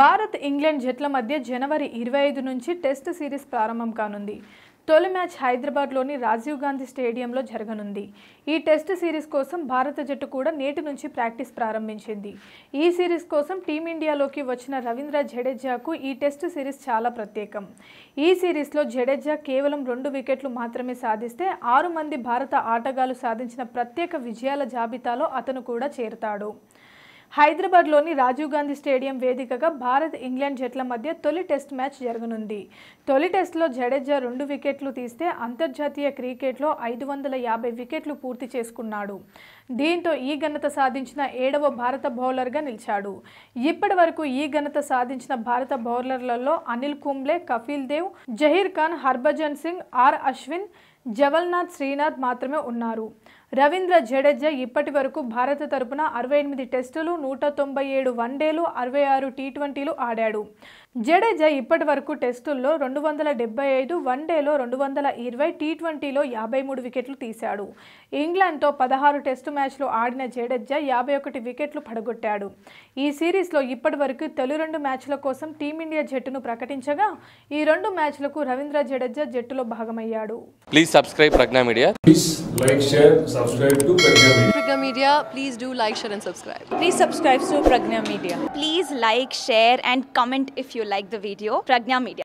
Bharat England జట్ల మధ్య జనవరి 25 నుంచి టెస్ట్ సిరీస్ ప్రారంభం కానుంది. తొలి మ్యాచ్ హైదరాబాద్లోని రాజీవ్ గాంధీ స్టేడియంలో జరగనుంది. ఈ టెస్ట్ సిరీస్ కోసం భారత జట్టు కూడా నేటి నుంచి ప్రాక్టీస్ ప్రారంభించింది. ఈ సిరీస్ కోసం టీమిండియాలోకి వచ్చిన రవీంద్ర జడేజాకు ఈ టెస్ట్ సిరీస్ చాలా ప్రత్యేకం. ఈ సిరీస్లో జడేజా కేవలం 2 వికెట్లు మాత్రమే సాధిస్తే 6 మంది భారత ఆటగాళ్లు సాధించిన ప్రత్యేక విజయాల జాబితాలో అతను కూడా చేరతాడు. హైదరాబాద్లోని రాజీవ్ గాంధీ స్టేడియం వేదికగా భారత్ ఇంగ్లాండ్ జట్ల మధ్య తొలి టెస్ట్ మ్యాచ్ జరగనుంది. తొలి టెస్టులో జడేజా 2 వికెట్లు తీస్తే అంతర్జాతీయ క్రికెట్లో 550 వికెట్లు పూర్తి చేసుకున్నాడు. దీంతో ఈ ఘనత సాధించిన 7వ భారత బౌలర్గా నిలిచాడు. ఇప్పటి వరకు ఈ ఘనత సాధించిన భారత బౌలర్లలో అనిల్ కుంబ్లే, కపిల్ దేవ్, జహీర్ ఖాన్, హర్భజన్ సింగ్, అశ్విన్, జవల్నాథ్, శ్రీనాథ్ మాత్రమే ఉన్నారు. రవీంద్ర జడేజా ఇప్పటి వరకు భారత తరపున 68 టెస్టులు, 197 వన్డేలు, 66 టీ20లు ఆడాడు. జడేజా ఇప్పటి వరకు టెస్టుల్లో 275, వన్డేలో 220, టీ20లో 53 వికెట్లు తీశాడు. ఇంగ్లాండ్తో 16 టెస్టు మ్యాచ్లు ఆడిన జడేజా 51 వికెట్లు పడగొట్టాడు. ఈ సిరీస్లో ఇప్పటి వరకు తొలి 2 మ్యాచ్ల కోసం టీమిండియా జట్టును ప్రకటించగా ఈ 2 మ్యాచ్లకు రవీంద్ర జడేజా జట్టులో భాగమయ్యాడు. Please subscribe Pragna Media. Please like, share, subscribe to Pragna Media. Pragna Media, please do like, share and subscribe. Please subscribe to Pragna Media. Please like, share and comment if you like the video. Pragna Media.